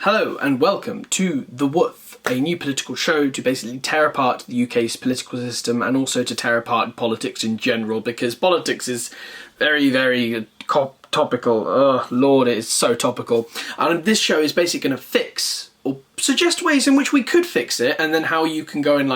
Hello and welcome to The Woof, a new political show to basically tear apart the UK's political system and also to tear apart politics in general, because politics is very, very topical. Oh Lord, it is so topical. And this show is basically going to fix or suggest ways in which we could fix it, and then how you can go and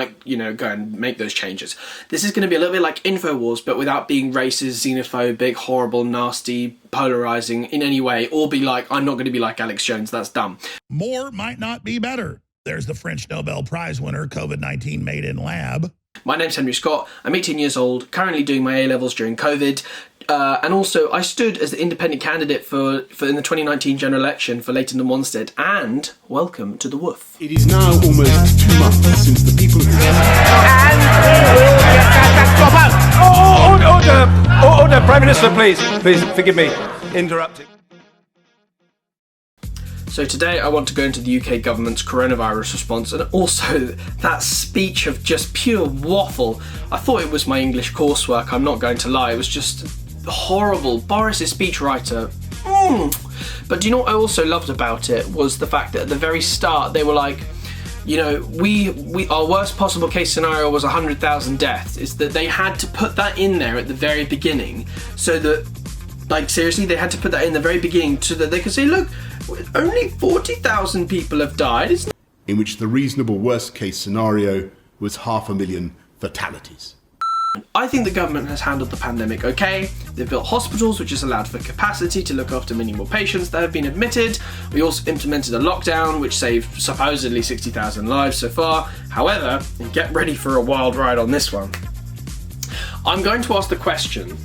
go and make those changes. This is going to be a little bit like InfoWars, but without being racist, xenophobic, horrible, nasty, polarising in any way, or be like, I'm not going to be like Alex Jones, that's dumb. More might not be better. There's the French Nobel Prize winner, COVID-19 made in lab. My name's Henry Scott, I'm 18 years old, currently doing my A-levels during COVID, and also I stood as the independent candidate for in the 2019 general election for Leighton and Wanstead, and welcome to The Woof. It is now almost 2 months since the people who... And we will get that drop out. Order, Prime Minister, please. Please, forgive me, interrupting. So today I want to go into the UK government's coronavirus response, and also that speech of just pure waffle. I thought it was my English coursework, I'm not going to lie, it was just horrible. Boris's speechwriter. But do you know what I also loved about it was the fact that at the very start they were like, you know, we our worst possible case scenario was 100,000 deaths. Is that they had to put that in there at the very beginning, so that, like, seriously, they had to put that in the very beginning so that they could say, look, only 40,000 people have died. in which the reasonable worst-case scenario was 500,000 fatalities. I think the government has handled the pandemic okay. They've built hospitals, which has allowed for capacity to look after many more patients that have been admitted. We also implemented a lockdown, which saved supposedly 60,000 lives so far. However, and get ready for a wild ride on this one, I'm going to ask the question,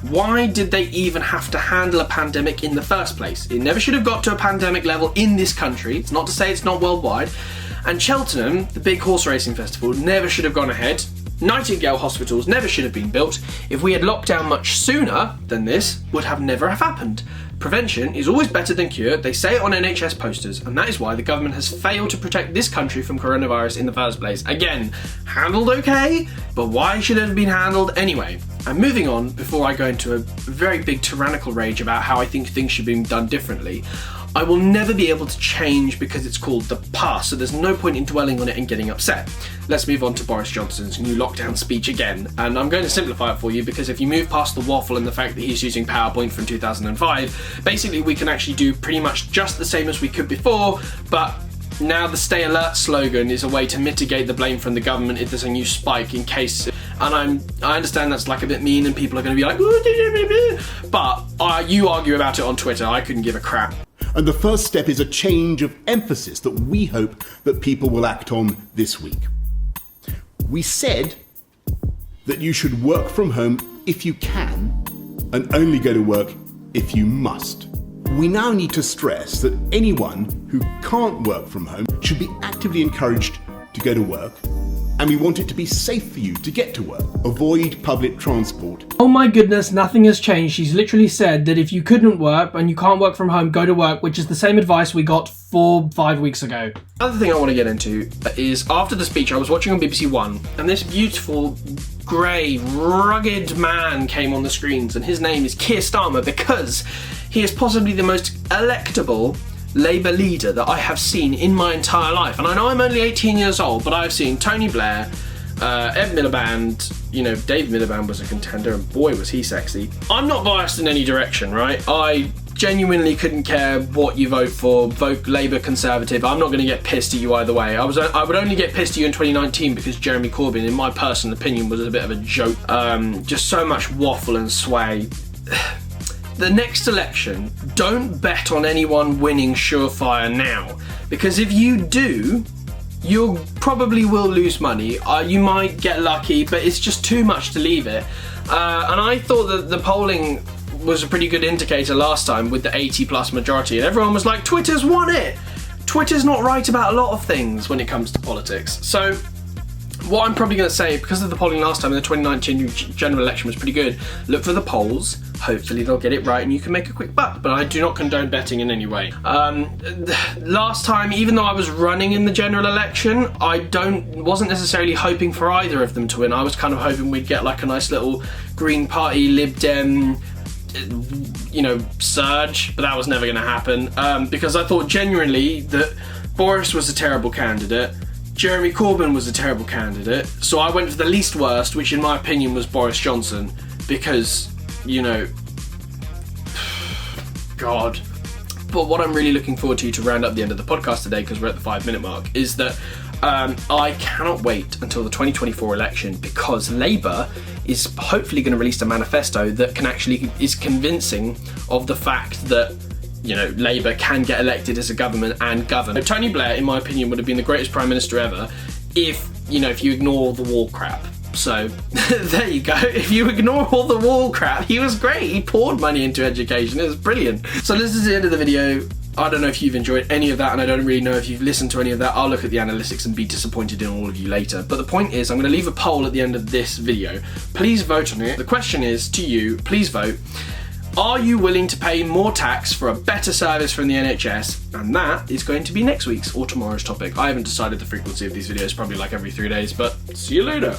why did they even have to handle a pandemic in the first place? It never should have got to a pandemic level in this country. It's not to say it's not worldwide. And Cheltenham, the big horse racing festival, never should have gone ahead. Nightingale hospitals never should have been built. If we had locked down much sooner, then this would have never have happened. Prevention is always better than cure. They say it on NHS posters, and that is why the government has failed to protect this country from coronavirus in the first place. Again, handled okay, but why should it have been handled anyway? And moving on, before I go into a very big tyrannical rage about how I think things should be done differently, I will never be able to change because it's called the past, so there's no point in dwelling on it and getting upset. Let's move on to Boris Johnson's new lockdown speech again, and I'm going to simplify it for you because if you move past the waffle and the fact that he's using PowerPoint from 2005, basically we can actually do pretty much just the same as we could before, but now the Stay Alert slogan is a way to mitigate the blame from the government if there's a new spike in case. And I understand that's like a bit mean and people are going to be like, but you argue about it on Twitter, I couldn't give a crap. And the first step is a change of emphasis that we hope that people will act on this week. We said that you should work from home if you can and only go to work if you must. We now need to stress that anyone who can't work from home should be actively encouraged to go to work, and we want it to be safe for you to get to work. Avoid public transport. Oh my goodness, nothing has changed. She's literally said that if you couldn't work and you can't work from home, go to work, which is the same advice we got 4-5 weeks ago. Another thing I want to get into is after the speech I was watching on BBC One, and this beautiful grey rugged man came on the screens, and his name is Keir Starmer because he is possibly the most electable Labour leader that I have seen in my entire life. And I know I'm only 18 years old, but I've seen Tony Blair, Ed Miliband, you know, Dave Miliband was a contender and boy was he sexy. I'm not biased in any direction, right? I genuinely couldn't care what you vote for, vote Labour, Conservative, I'm not going to get pissed at you either way. I would only get pissed at you in 2019 because Jeremy Corbyn, in my personal opinion, was a bit of a joke. Just so much waffle and sway. The next election, don't bet on anyone winning surefire now, because if you do, you probably will lose money. You might get lucky, but it's just too much to leave it. And I thought that the polling was a pretty good indicator last time with the 80+ majority, and everyone was like, Twitter's won it! Twitter's not right about a lot of things when it comes to politics. So what I'm probably going to say, because of the polling last time in the 2019 general election was pretty good, look for the polls, hopefully they'll get it right and you can make a quick buck, but I do not condone betting in any way. Last time, even though I was running in the general election, wasn't necessarily hoping for either of them to win. I was kind of hoping we'd get like a nice little Green Party, Lib Dem, surge, but that was never going to happen, because I thought genuinely that Boris was a terrible candidate, Jeremy Corbyn was a terrible candidate, so I went for the least worst, which in my opinion was Boris Johnson, because, God. But what I'm really looking forward to round up the end of the podcast today, because we're at the 5-minute mark, is that I cannot wait until the 2024 election, because Labour is hopefully going to release a manifesto that is convincing of the fact that Labour can get elected as a government and govern. Tony Blair, in my opinion, would have been the greatest Prime Minister ever if you ignore the war crap. So, there you go. If you ignore all the war crap, he was great. He poured money into education. It was brilliant. So this is the end of the video. I don't know if you've enjoyed any of that, and I don't really know if you've listened to any of that. I'll look at the analytics and be disappointed in all of you later. But the point is, I'm going to leave a poll at the end of this video. Please vote on it. The question is to you, please vote. Are you willing to pay more tax for a better service from the NHS? And that is going to be next week's or tomorrow's topic. I haven't decided the frequency of these videos, probably like every 3 days, but see you later.